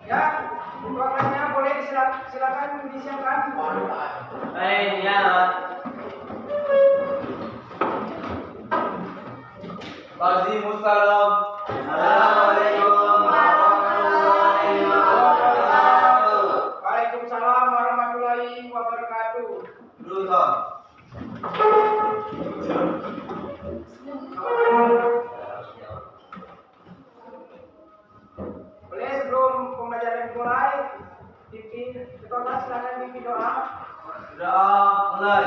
Ya, ruangannya boleh silakan disiapkan. Ya. Waalaikumsalam. Assalamualaikum warahmatullahi wabarakatuh. Waalaikumsalam warahmatullahi wabarakatuh. Dulu, Boleh sebelum pembelajaran dimulai, pimpin ketua silakan pimpin doa. Doa mulai.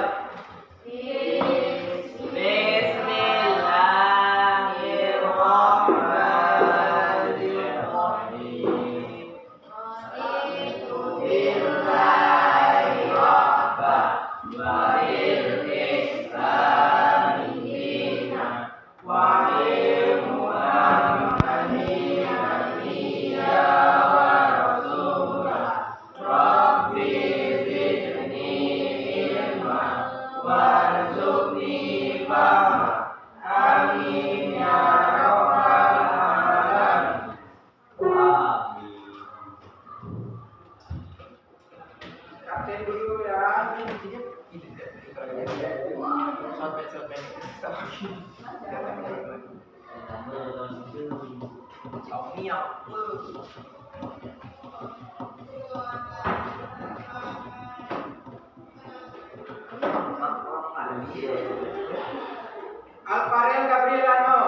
Absen dulu ya. Alfarel Gabrielano,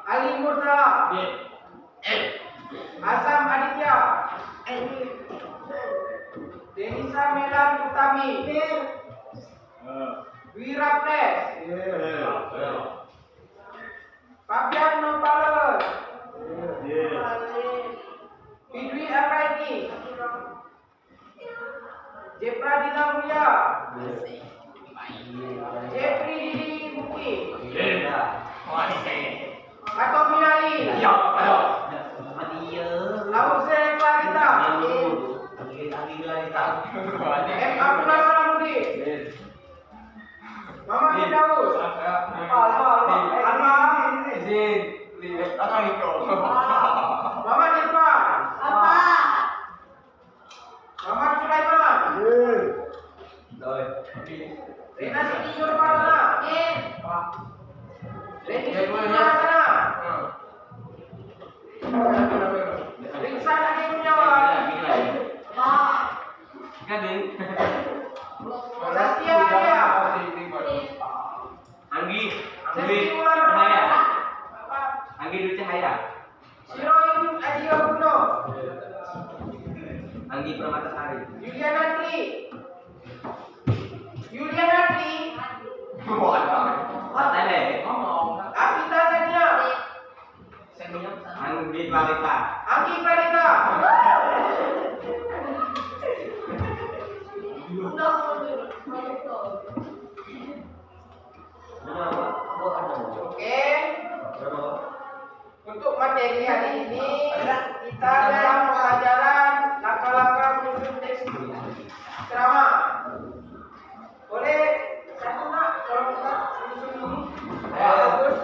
Ali Murtala, Asam Aditya, Denisa Melan Utami, Wira Pres, Fabian Nopales, Bidwi Apraini, Jepra Dina Mulia, Jeffrey Didi Buki, Atau Minali, Lause Clarita, M. Abdullah Salamudi, Mama Firdaus, Mama Irfan, Mama Sulaiman, Rina Siti Nurmala, Reni Siti Nurmala, Ringsan Adi Kurniawan, Saskia Arya, Anggi Dwi Cahaya, Siroin Adi Aguno, Anggi Permatasari, Yuliana Tri, Apita Sania, Anggi Clarita, Anggi Pradita, Oke. Untuk materi hari ini kita dalam pelajaran langkah-langkah menyusun teks ceramah. Boleh satu nak kalau kita menyusun dulu. Bagus.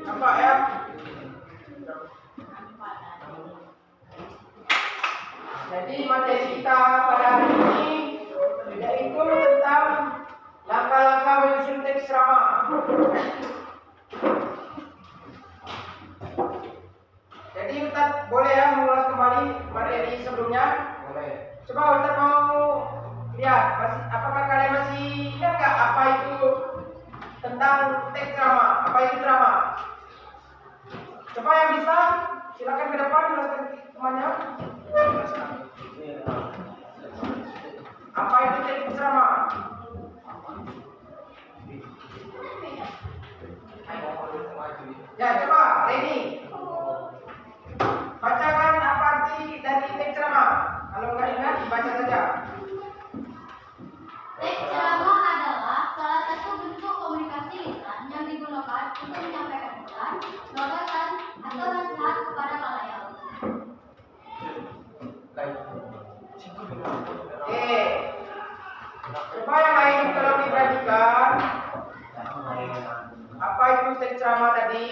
Nampak ya? Jadi materi kita pada hari ini yaitu tentang langkah-langkah menyusun teks drama. Jadi Ustaz boleh ya mengulas kembali materi sebelumnya? Boleh. Coba Ustaz mau lihat, apakah kalian masih ingat nggak apa itu tentang teks drama? Apa itu drama? Coba yang bisa silakan ke depan jelaskan temannya. Apa itu teks drama? Ya coba Reni bacakan apa arti dari teks drama. Kalau nggak ingat dibaca saja. Teks drama adalah salah satu bentuk komunikasi lisan yang digunakan untuk menyampaikan pesan, gagasan, atau nasihat kepada khalayak. Oke. Coba yang lain tolong diperhatikan. Apa itu teks drama tadi?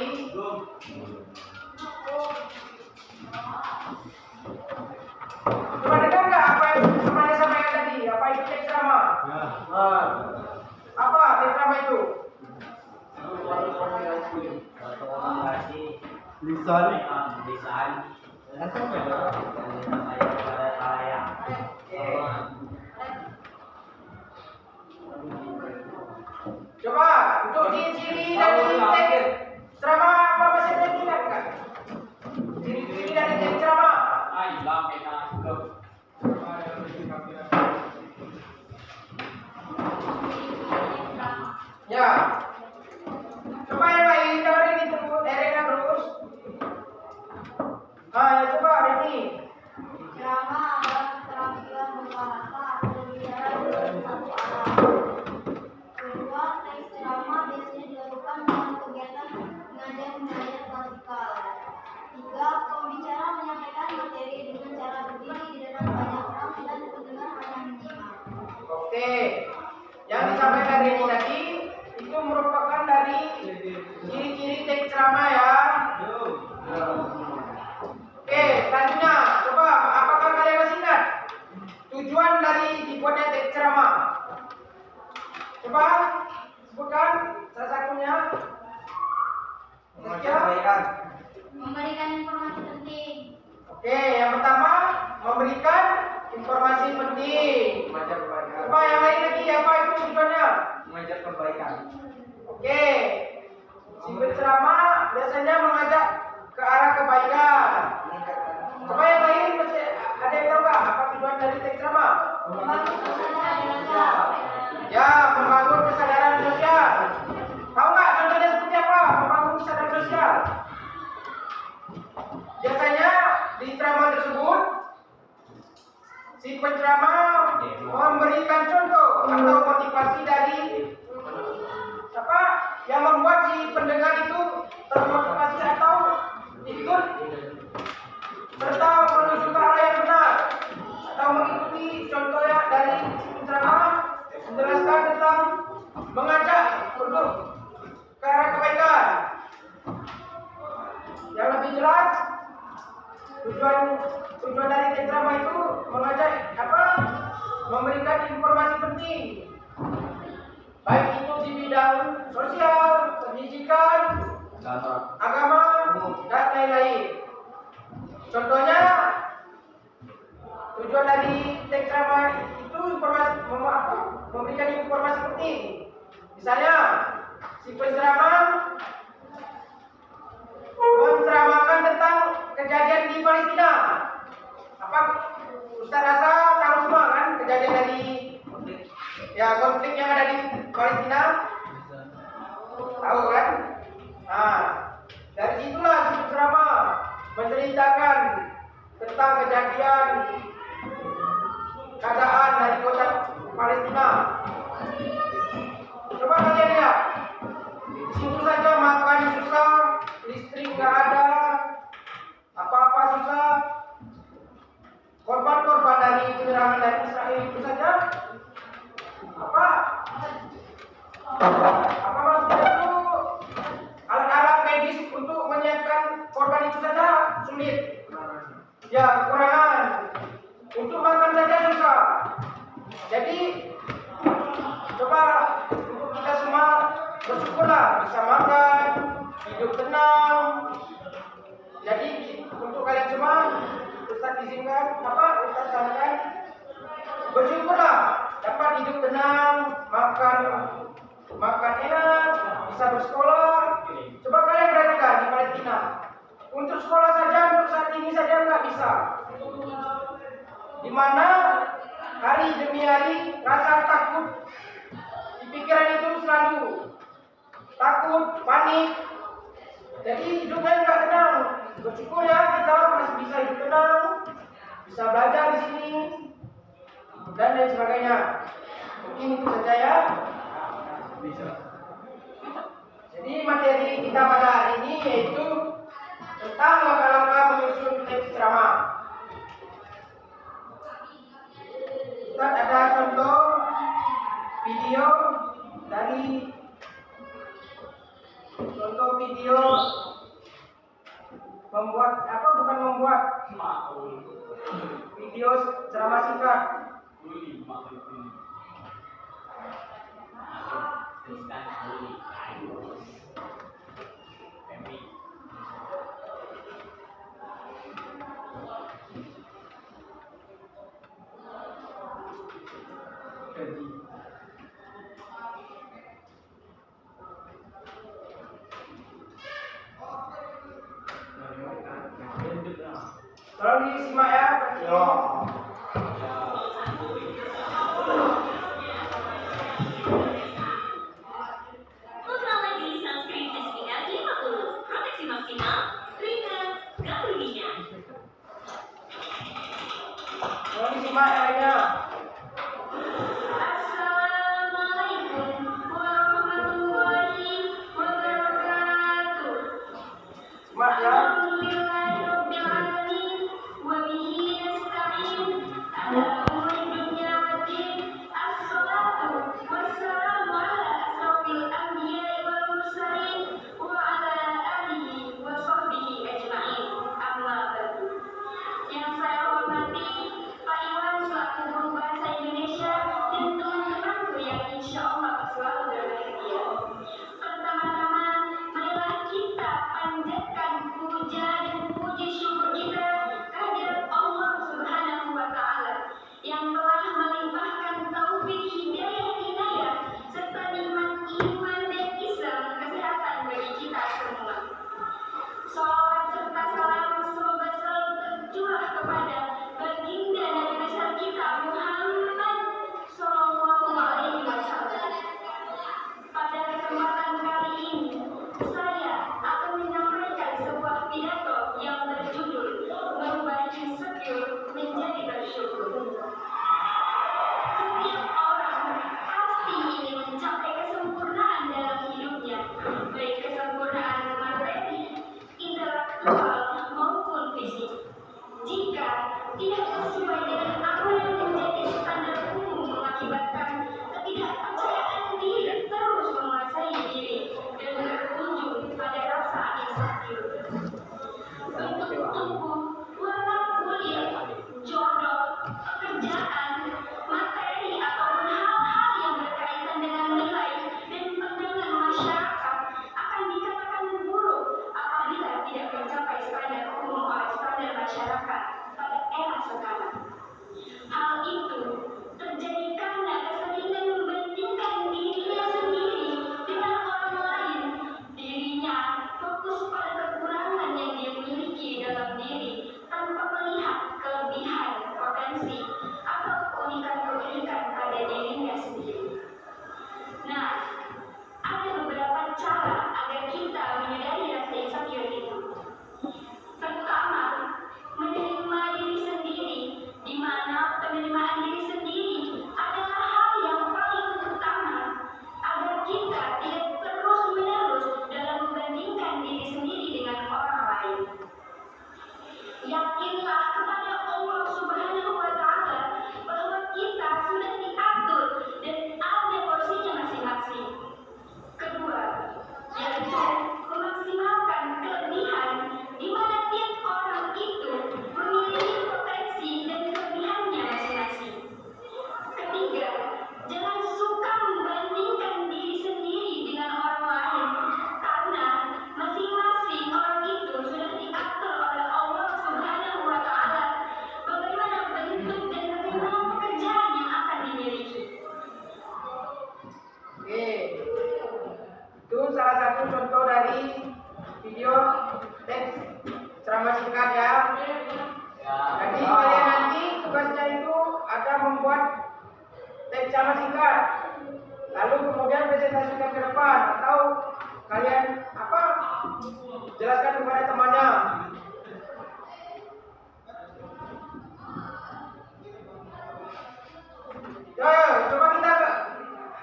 Coba dengar nggak apa yang temannya sampaikan tadi? Apa itu teks drama? Apa teks drama itu? Lisan. Coba untuk ciri-ciri dari teks drama apa masih ada ingat nggak? Ciri-ciri dari teks drama. Ya. Coba yang lain, jangan ini terus, Erena terus. Ya coba ini. Ceramah adalah keterampilan berbahasa atau berbicara dengan satu arah. Kedua, teks ceramah biasanya dilakukan dalam kegiatan mengajar klasikal. Tiga, pembicara menyampaikan materi dengan cara berdiri di depan banyak orang dan pendengar hanya menyimak. Oke. Yang disampaikan ini tadi itu merupakan dari ciri-ciri teks ceramah ya. Oke, selanjutnya coba apakah kalian masih ingat tujuan dari dibuatnya teks ceramah? Coba sebutkan salah satunya. Memberikan informasi penting. Oke, yang pertama memberikan informasi penting. Coba yang lain lagi apa itu tujuannya? Mengajar kebaikan. Oke, si penceramah biasanya mengajak ke arah kebaikan. Coba yang lain masih ada yang tahu nggak apa tujuan dari teks ceramah? Membangun kesadaran sosial. Ya, membangun kesadaran sosial. Tahu nggak contohnya seperti apa? Membangun kesadaran sosial. Biasanya di ceramah tersebut si penceramah memberikan contoh atau motivasi dari apa yang membuat si pendengar itu termotivasi atau ikut serta menuju ke arah yang benar atau mengikuti contohnya dari si penceramah menjelaskan tentang mengajak untuk ke arah kebaikan. Yang lebih jelas tujuan dari teks ceramah itu mengajak apa? Memberikan informasi penting. Baik itu di bidang sosial, pendidikan, agama, dan lain-lain. Contohnya tujuan dari teks ceramah itu memberikan informasi penting. Misalnya si penceramah menceramahkan tentang kejadian di Palestina. Apa Ustaz rasa tahu semua kan kejadian dari konflik yang ada di Palestina? Tahu kan? Nah, dari situlah si penceramah menceritakan tentang kejadian keadaan dari kota Palestina. Coba kalian lihat. Di situ saja makan susah, listrik nggak ada, apa-apa susah. Korban-korban dari penyerangan dari Israel itu saja apa maksudnya itu alat-alat medis untuk menyiapkan korban itu saja sulit. Ya, kekurangan. Untuk makan saja susah. Jadi coba untuk kita semua bersyukurlah bisa makan, hidup tenang. Jadi untuk kalian semua, Ustaz izinkan Ustaz sarankan bersyukurlah dapat hidup tenang, makan enak, bisa bersekolah. Coba kalian perhatikan di Palestina, untuk sekolah saja untuk saat ini saja nggak bisa. Di mana hari demi hari rasa takut di pikiran itu selalu takut, panik. Jadi hidupnya nggak tenang. Bersyukur ya kita masih bisa hidup tenang, bisa belajar di sini dan lain sebagainya. Mungkin itu saja ya. Jadi materi kita pada hari ini yaitu tentang langkah-langkah menyusun teks ceramah. Ustaz ada contoh video video ceramah singkat. Tolong disimak ya.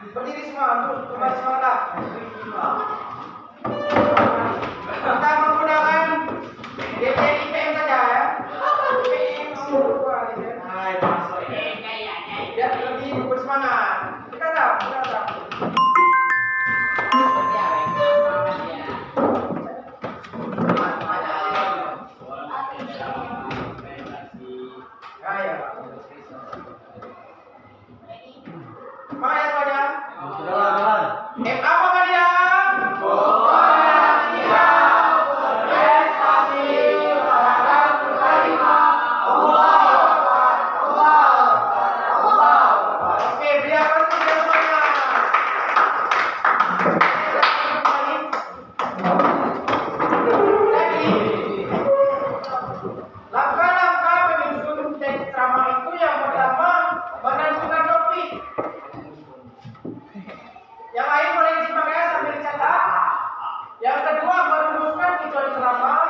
Berdiri semua, kembali semangat. Kita menggunakan DPM saja ya. DPM Hai, masuk ya. biar lebih bersemangat. Kita tahu. Ya. Semangat ya semuanya. Jalan. Apa kalian? Oke, beri aplaus untuk semuanya. Jadi, langkah-langkah menyusun teks ceramah itu yang pertama menentukan topik. Yang lain boleh disimak ya sambil dicatat. Yang kedua merumuskan tujuan ceramah.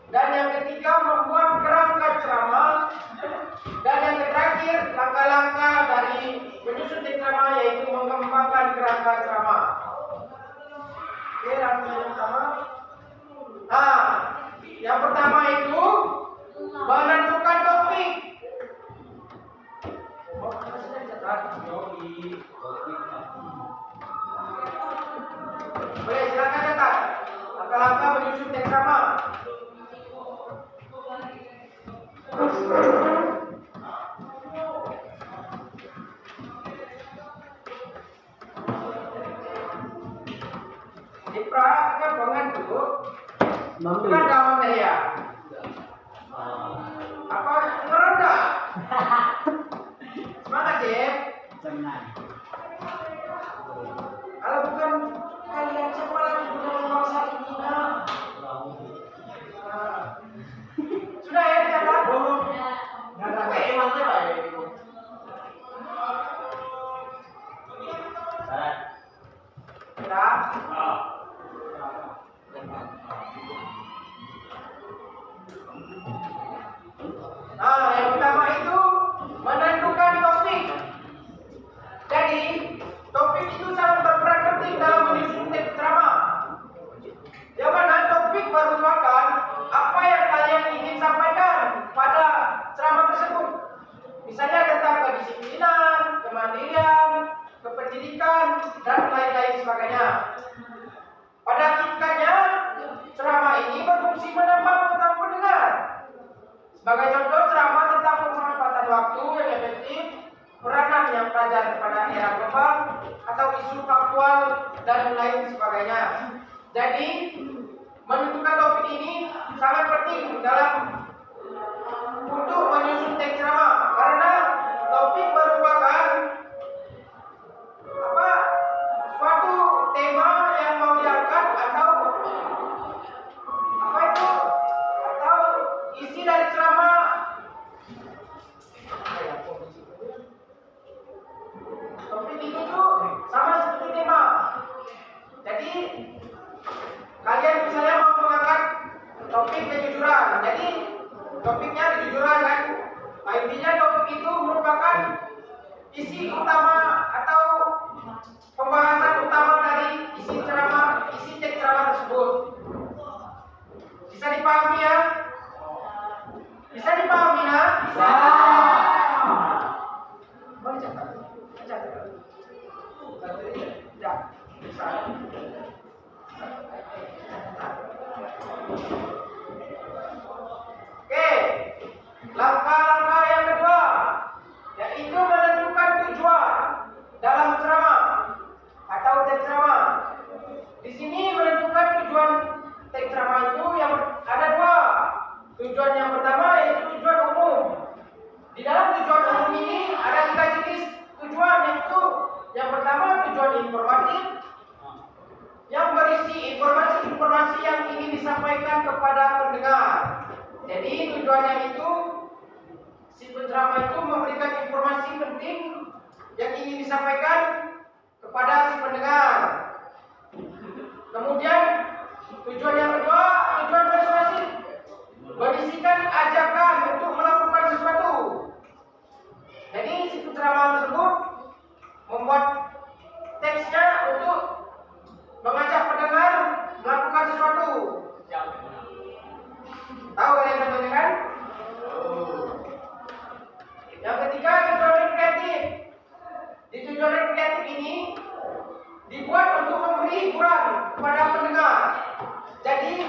Dan yang ketiga membuat kerangka ceramah. Dan yang terakhir langkah-langkah dari menyusun teks ceramah yaitu mengembangkan kerangka ceramah. Oke, langsung yang pertama. Nah, yang pertama itu menentukan topik. Oh, sudah dicatat. Boleh silakan catat. Langkah-langkah menyusun teks ceramah. Diperhatikan banget dulu. Bukan dalam ya. Apa ngerendah? Semangat Jep. Kalau bukan kalian siapa lagi guna bangsa ini nak? Nah. Sudah ya dicatat? Belum. Oke, mantap Pak. Sudah. Nah, yang pertama itu menentukan topik. Jadi, topik itu sangat berperan penting dalam menyusun teks ceramah. Yang mana topik merupakan apa yang kalian ingin sampaikan pada ceramah tersebut. Misalnya tentang kedisiplinan, kemandirian, kependidikan, dan lain-lain sebagainya. Pada hakikatnya, ceramah ini berfungsi menambah pengetahuan pendengar. Sebagai contoh, ceramah tentang pemanfaatan waktu yang efektif, peranan yang pelajar pada era global, atau isu faktual, dan lain sebagainya. Jadi, menentukan topik ini sangat penting dalam untuk menyusun teks ceramah, karena topik merupakan suatu tema yang mau diangkat atau isi dari ceramah. Topik itu tuh sama seperti tema. Jadi kalian misalnya mau mengangkat topik kejujuran, jadi topiknya kejujuran kan. Nah, intinya topik itu merupakan isi utama atau pembahasan utama dari isi teks ceramah tersebut. Bisa dipahami ya? Bisa dipahami ya? Bisa. Boleh catat. Ya, bisa. Oke, langkah-langkah yang kedua yaitu menentukan tujuan dalam ceramah atau teks ceramah. Di sini menentukan tujuan teks ceramah itu yang ada dua. Tujuan yang pertama yaitu tujuan umum. Di dalam tujuan umum ini ada 3 jenis tujuan, yaitu yang pertama tujuan informatif yang berisi informasi-informasi yang ingin disampaikan kepada pendengar. Jadi tujuannya itu si penceramah itu memberikan informasi penting yang ingin disampaikan kepada si pendengar. Kemudian tujuan yang kedua, tujuan persuasif, berisikan ajakan untuk melakukan sesuatu. Jadi si penceramah tersebut membuat tujuan rekreatif ini dibuat untuk memberi hiburan kepada pendengar. Jadi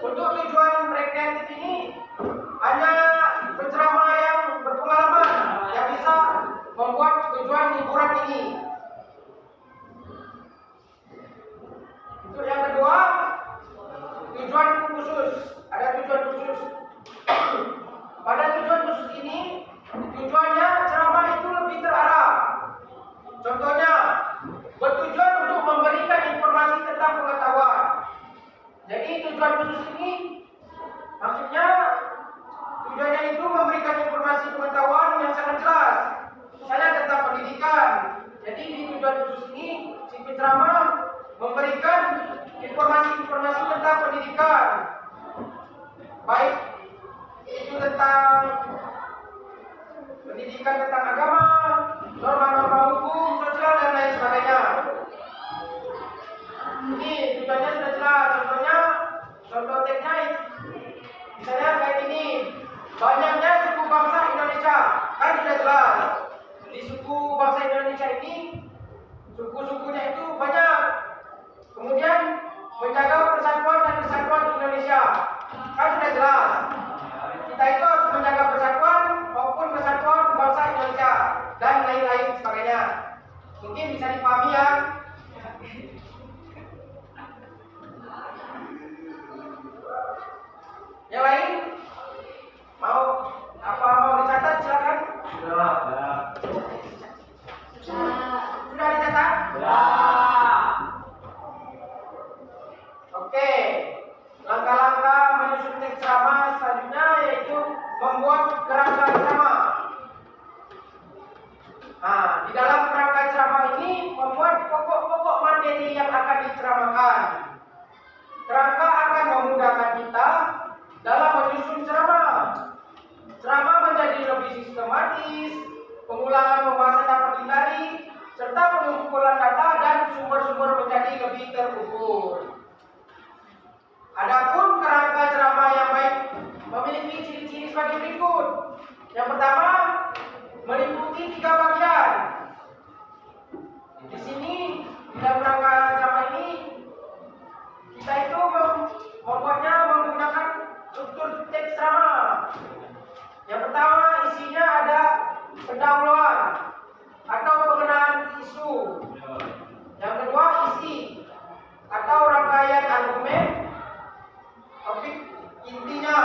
untuk tujuan rekreatif ini hanya penceramah yang berpengalaman yang bisa membuat tujuan hiburan ini. Untuk yang kedua, tujuan khusus. Ada tujuan khusus. Pada tujuan khusus ini, tujuannya ceramah itu lebih terarah. Contohnya, bertujuan untuk memberikan informasi tentang pengetahuan. Jadi tujuan khusus ini, maksudnya tujuannya itu memberikan informasi pengetahuan yang sangat jelas. Misalnya tentang pendidikan. Jadi di tujuan khusus ini, si penceramah memberikan informasi-informasi tentang pendidikan, baik itu tentang pendidikan tentang agama, norma-norma hukum, sosial, dan lain sebagainya. Ini tujuannya sudah jelas. Contoh teksnya misalnya kayak ini, banyaknya suku bangsa Indonesia, kan sudah jelas. Di suku bangsa Indonesia ini, suku-sukunya itu banyak. Kemudian menjaga persatuan dan kesatuan Indonesia, kan sudah jelas. Kita itu harus menjaga persatuan maupun kesatuan bangsa Indonesia dan lain-lain sebagainya. Mungkin bisa dipahami ya. Yang lain mau dicatat silakan. Sudah dicatat? Oke. Langkah-langkah menyusun teks ceramah selanjutnya yaitu membuat kerangka ceramah. Nah, di dalam kerangka ceramah ini membuat pokok-pokok materi yang akan diceramahkan. Kerangka akan memudahkan kita dalam menyusun ceramah. Ceramah menjadi lebih sistematis, pengulangan pembahasan dapat dihindari, serta pengumpulan data dan sumber-sumber menjadi lebih terukur. Adapun kerangka ceramah yang baik memiliki ciri-ciri sebagai berikut. Yang pertama, meliputi 3 bagian. Di sini di dalam kerangka ceramah ini kita itu membuatnya menggunakan struktur teks ceramah. Yang pertama, isinya ada pendahuluan atau pengenalan isu. Yang kedua, isi atau rangkaian argumen, topik intinya.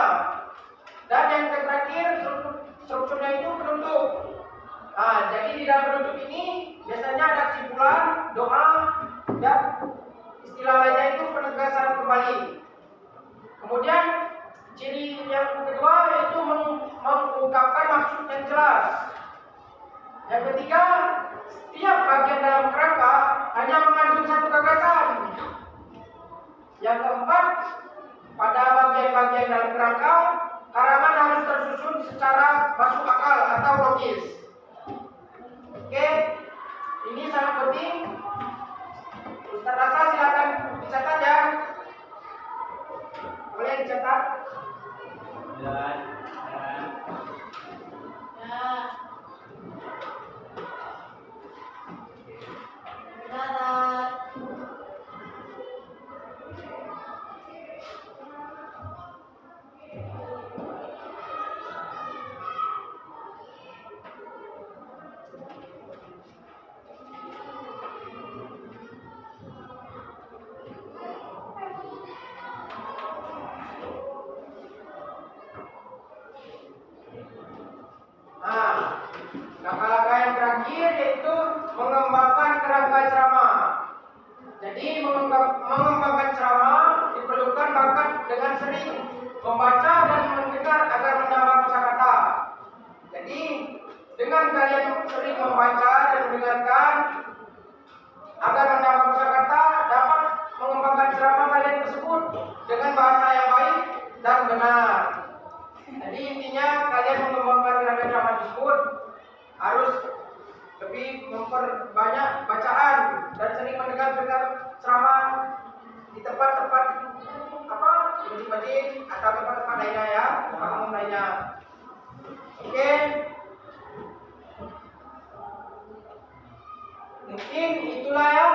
Dan yang terakhir, strukturnya itu penutup. Nah, jadi di dalam penutup ini biasanya ada kesimpulan, doa, dan istilah lainnya itu penegasan kembali. Kemudian ciri yang kedua yaitu mengungkapkan maksud yang jelas. Yang ketiga, setiap bagian dalam kerangka hanya mengandung satu gagasan. Yang keempat, pada bagian-bagian dalam kerangka, karangan harus tersusun secara masuk akal atau logis. Oke, ini sangat penting. Ustaz Rasa silakan dicatat ya. Boleh dicatat? Ya. Catat. Langkah-langkah yang terakhir yaitu mengembangkan kerangka ceramah. Jadi mengembangkan ceramah diperlukan bakat dengan sering membaca dan mendengar agar menambah kosakata. Jadi dengan kalian sering membaca dan mendengarkan agar menambah kosakata, dapat mengembangkan ceramah kalian tersebut dengan bahasa yang baik dan benar. Jadi intinya kalian mengembangkan kerangka ceramah tersebut harus lebih memperbanyak bacaan dan sering mendengar ceramah di tempat-tempat di masjid atau tempat-tempat lainnya ya, tempat umum lainnya. Oke. Mungkin itulah ya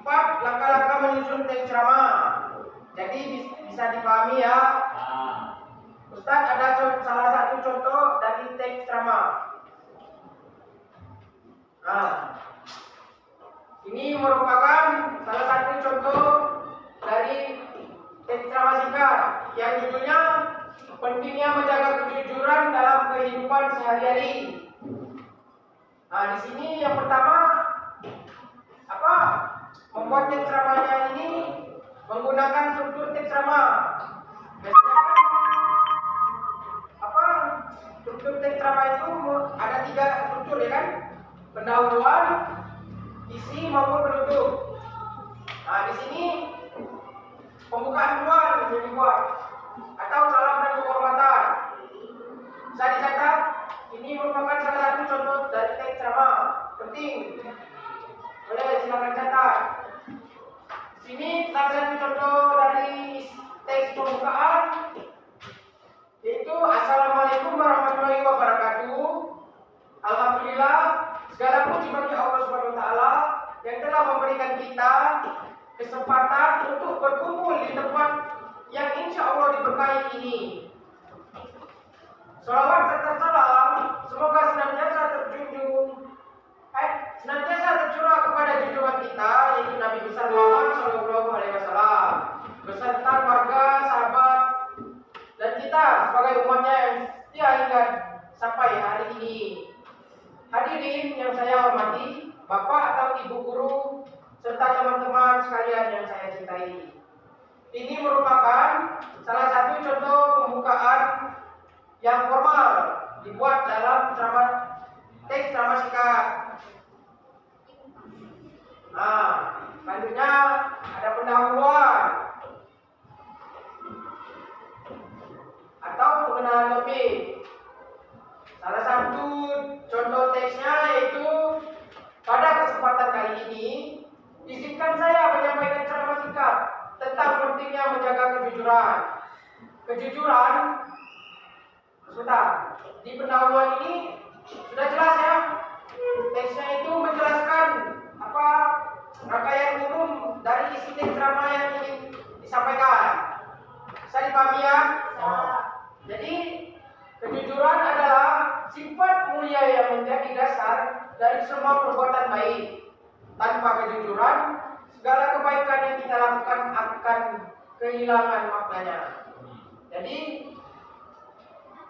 4 langkah-langkah menyusun teks ceramah. Jadi bisa dipahami ya. Ustadz ada salah satu contoh dari teks ceramah. Nah, ini merupakan salah satu contoh dari teks ceramah singkat yang judulnya pentingnya menjaga kejujuran dalam kehidupan sehari-hari. Nah, di sini yang pertama apa? Membuat teks ceramahnya ini menggunakan struktur teks ceramah. Biasanya kan apa? Struktur teks ceramah itu ada 3 struktur ya kan? Pendahuluan, isi maupun penutup. Nah, di sini pembukaan duluan yang dibuat atau salam dan penghormatan. Bisa dicatat, ini merupakan salah satu contoh dari teks ceramah penting. Boleh silakan catat. Sini salah satu contoh dari teks pembukaan yaitu Assalamualaikum warahmatullahi wabarakatuh. Alhamdulillah segala puji bagi Allah Subhanahu wa taala yang telah memberikan kita kesempatan untuk berkumpul di tempat yang insya Allah diberkahi ini. Salawat serta salam semoga senantiasa tercurah kepada junjungan kita yaitu Nabi besar Muhammad SAW beserta keluarga, sahabat dan kita sebagai umatnya yang setia hingga sampai hari ini. Hadirin yang saya hormati, Bapak atau Ibu guru serta teman-teman sekalian yang saya cintai. Ini merupakan salah satu contoh pembukaan yang formal dibuat dalam teks ceramah singkat. Nah, selanjutnya ada pendahuluan atau pengenalan topik. Salah satu contoh teksnya yaitu pada kesempatan kali ini izinkan saya menyampaikan ceramah singkat tentang pentingnya menjaga kejujuran. Kejujuran, sudah di pendahuluan ini sudah jelas ya. Teksnya itu menjelaskan apa rangkaian umum dari isi teks ceramah yang ingin disampaikan. Bisa dipahami ya? Jadi kejujuran adalah sifat mulia yang menjadi dasar dari semua perbuatan baik. Tanpa kejujuran, segala kebaikan yang kita lakukan akan kehilangan maknanya. Jadi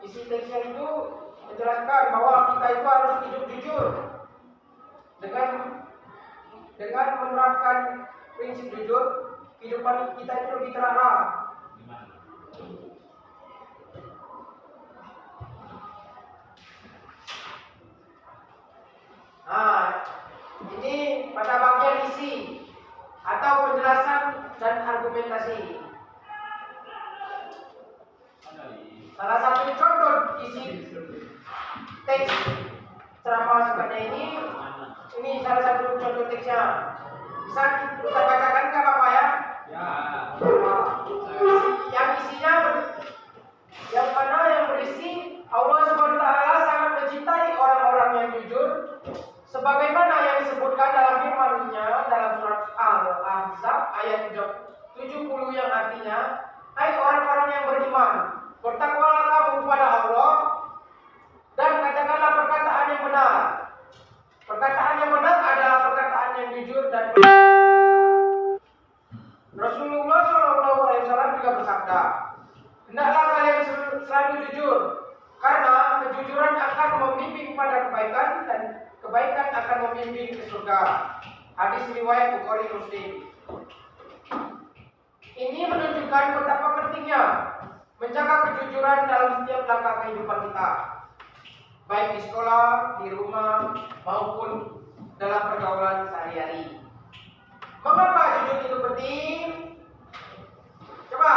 isi teksnya itu menjelaskan bahwa kita itu harus hidup jujur dengan menerapkan prinsip jujur, kehidupan kita itu lebih terarah. Nah, ini pada bagian isi atau penjelasan dan argumentasi. Salah satu contoh isi teks ceramah singkatnya ini salah satu contoh teksnya. Bisa kita bacakan nggak Bapak ya? Ya. Yang isinya yang mana yang berisi Allah Subhanahu wa taala sangat mencintai orang-orang yang jujur sebagaimana yang disebutkan dalam firman-Nya dalam surat Al-Ahzab ayat 70 yang artinya, hai orang-orang yang beriman, bertakwalah kamu kepada Allah dan katakanlah perkataan yang benar. Perkataan yang benar adalah perkataan yang jujur dan benar. Rasulullah SAW juga bersabda, hendaklah kalian selalu jujur, karena kejujuran akan membimbing pada kebaikan dan kebaikan akan membimbing ke surga. Hadis riwayat Bukhari Muslim. Ini menunjukkan betapa pentingnya menjaga kejujuran dalam setiap langkah kehidupan kita, baik di sekolah, di rumah, maupun dalam pergaulan sehari-hari. Mengapa jujur itu penting? Coba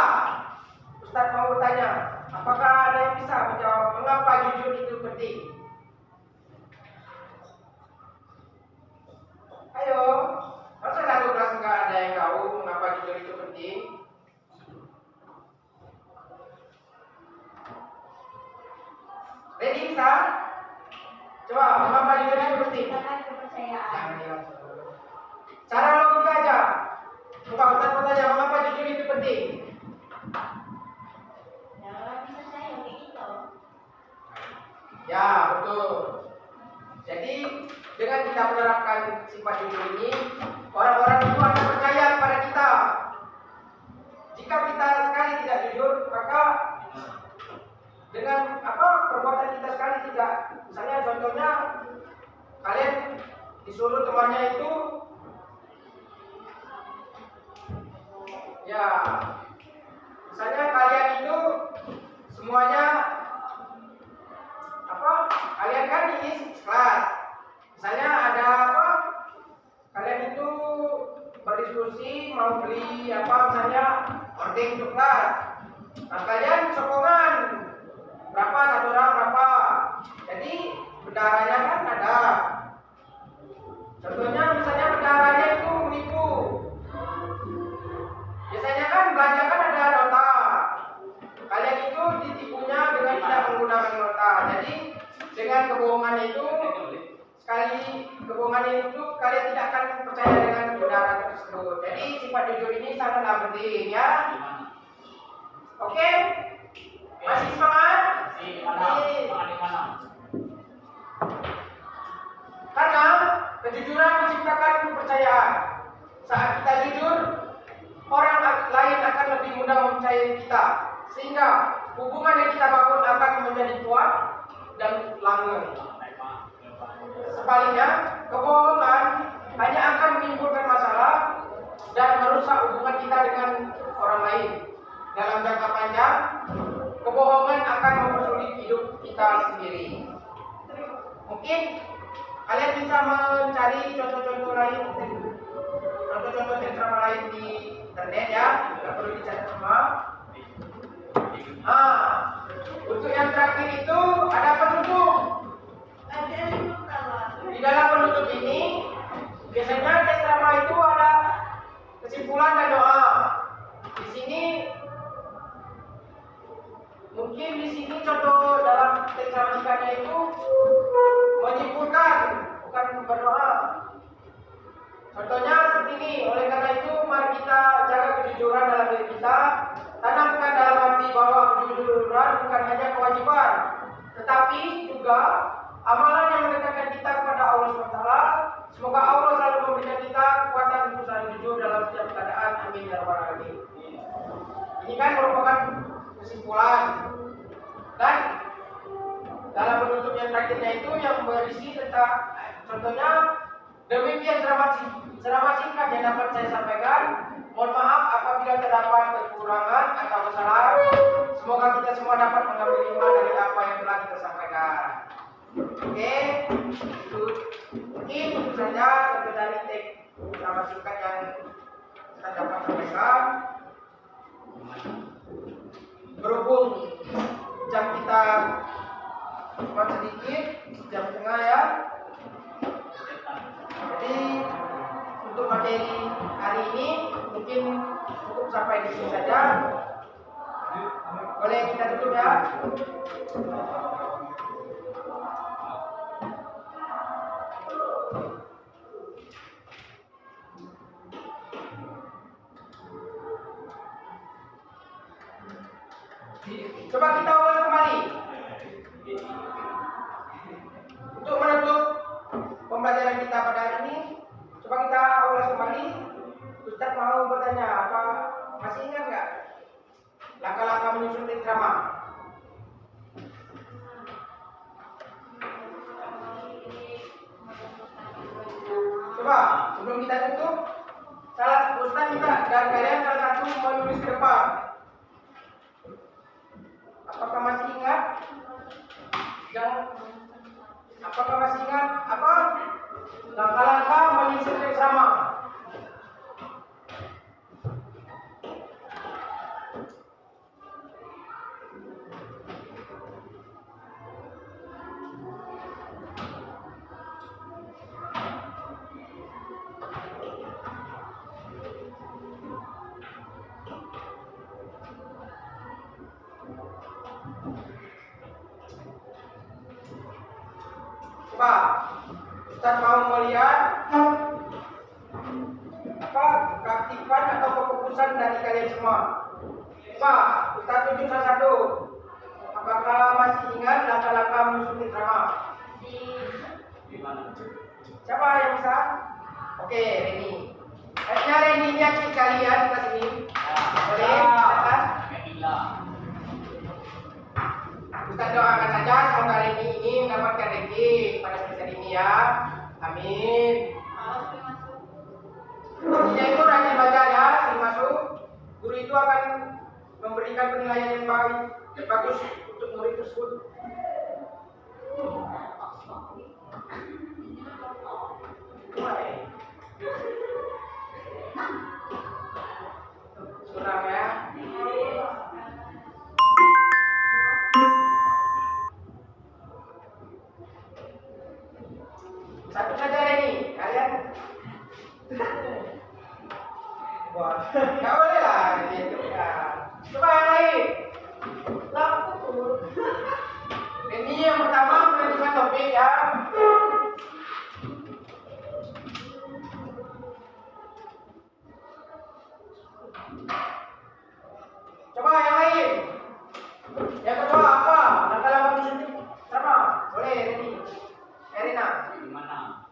Ustaz mau bertanya, apakah ada yang bisa menjawab mengapa jujur itu penting? Ayo, masa satu kelas enggak ada yang tahu mengapa jujur itu penting? Ready bisa? Coba, mengapa jujur itu penting? Menciptakan kepercayaan. dengan kita menerapkan sifat jujur ini, orang-orang itu akan percaya kepada kita. Jika kita sekali tidak jujur, maka dengan perbuatan kita sekali tidak, misalnya contohnya kalian disuruh temannya itu ya, misalnya kalian itu semuanya kalian kan di kelas, misalnya ada kalian itu berdiskusi mau beli misalnya ordeng untuk kelas. Nah, kalian sokongan berapa, satu orang berapa, jadi bendaharanya kan ada. Contohnya misalnya bendaharanya itu menipu, biasanya kan belanja kan ada nota, kalian itu ditipunya dengan tidak menggunakan nota. Jadi dengan kebohongan itu, kalian tidak akan percaya dengan kebenaran tersebut. Jadi sifat jujur ini sangatlah penting ya. Oke? Masih semangat? Karena kejujuran menciptakan kepercayaan. Saat kita jujur, orang lain akan lebih mudah mempercayai kita, sehingga hubungan yang kita bangun akan menjadi kuat dan langgeng. Sebaliknya, kebohongan hanya akan menimbulkan masalah dan merusak hubungan kita dengan orang lain. Dalam jangka panjang, kebohongan akan mempersulit hidup kita sendiri. Mungkin kalian bisa mencari contoh-contoh lain, contoh-contoh ceramah lain di internet ya, tidak perlu dicatat semua. Untuk yang terakhir itu ada penutup. Di dalam penutup ini biasanya ceramah itu ada kesimpulan dan doa. Di sini mungkin contoh dalam ceramah singkatnya itu menyimpulkan, bukan berdoa. Contohnya seperti ini. Oleh karena itu, mari kita jaga kejujuran dalam diri kita. Tanamkan dalam hati bahwa kejujuran bukan hanya kewajiban, tetapi juga amalan yang mendekatkan kita kepada Allah SWT. Semoga Allah selalu memberikan kita kekuatan untuk selalu jujur dalam setiap keadaan. Amin ya rabbal alamin. Ini kan merupakan kesimpulan. Dan dalam penutup yang terakhirnya itu yang berisi tentang contohnya, demikian ceramah singkat yang dapat saya sampaikan. Mohon maaf apabila terdapat kekurangan atau kesalahan. Semoga kita semua dapat mengambil hikmah dari apa yang telah kita sampaikan. Oke, itu mungkin itu saja contoh dari teks ceramah singkat yang kita dapat sampaikan. Berhubung jam kita cuma sedikit, jam setengah ya. Jadi untuk materi hari ini mungkin cukup sampai di sini saja. Boleh kita tutup ya. Coba kita ulas kembali. Untuk menutup pembelajaran kita pada hari ini, coba kita ulas kembali. Ustaz mau bertanya, apa masih ingat nggak langkah-langkah menyusun ceramah? Coba sebelum kita tutup, Ustaz minta dari kalian salah satu menulis ke depan. Apakah masih ingat? Apakah masih ingat langkah-langkah menyusun ceramah? Coba Ustaz mau melihat keaktifan atau kefokusan dari kalian semua. Coba Ustaz tunjuk salah satu. Apakah masih ingat langkah-langkah menyusun ceramah? Siapa yang bisa? Oke, Reni. Kayaknya Reni ini aktif kalian kelas ini. Boleh silakan. Ustaz doakan saja semoga Reni ini mendapatkan rezeki pada semester ini ya. Amin. Intinya itu rajin baca ya, sering masuk. Guru itu akan memberikan penilaian yang baik dan bagus untuk murid tersebut. Suram ya. Satu saja ini, kalian. Wah, nggak boleh lah gitu ya. Coba yang lain. Ini yang pertama menentukan topik ya. Coba yang lain. Yang kedua apa? Langkah langkah positif sama. Boleh Reni. Erina. Gimana?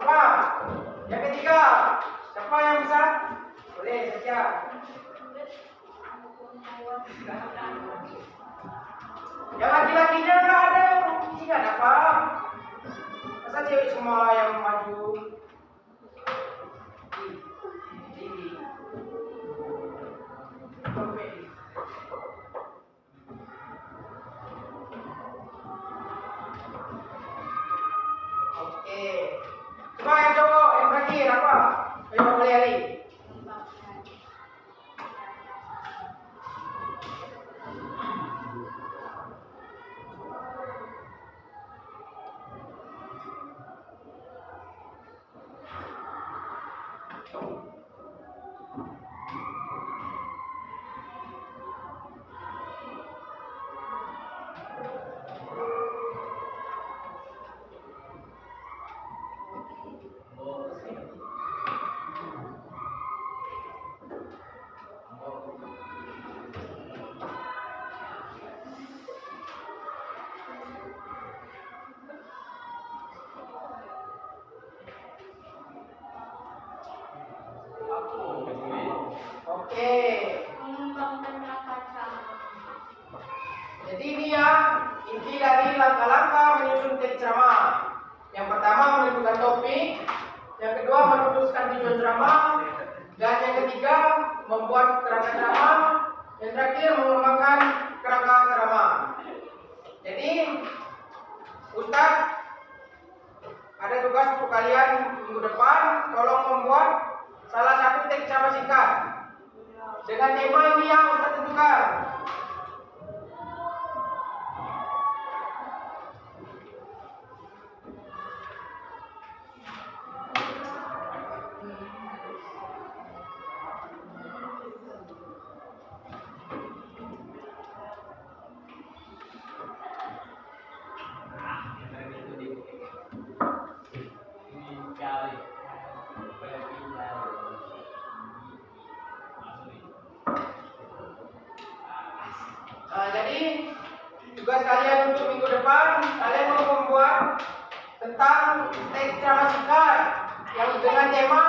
Coba. Yang ketiga. Siapa yang bisa? Boleh saja. Yang laki-lakinya nggak ada yang tidak dapat. Masa cewek semua yang maju? Oke. Coba yang cowok yang terakhir apa? Ayo boleh Ali. Oke. Mengembangkan kaca. Jadi ini ya inti dari langkah-langkah menyusun teks ceramah. Yang pertama menentukan topik, yang kedua merumuskan tujuan ceramah, dan yang ketiga membuat kerangka ceramah, yang terakhir mengembangkan kerangka ceramah. Jadi Ustadz ada tugas untuk kalian minggu depan, tolong membuat salah satu teks ceramah singkat dengan tema ini yang Ustadz tentukan. Jadi tugas kalian untuk minggu depan, kalian mau membuat tentang teks ceramah singkat yang dengan tema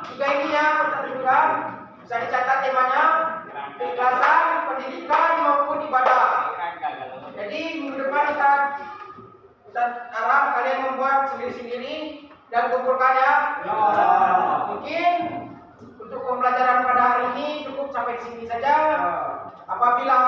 juga ini ya, pertunjukan bisa dicatat temanya keikhlasan, pendidikan maupun ibadah. Jadi minggu depan Ustaz harap kalian membuat sendiri-sendiri dan kumpulkan ya. Mungkin untuk pembelajaran pada hari ini cukup sampai di sini saja. Apabila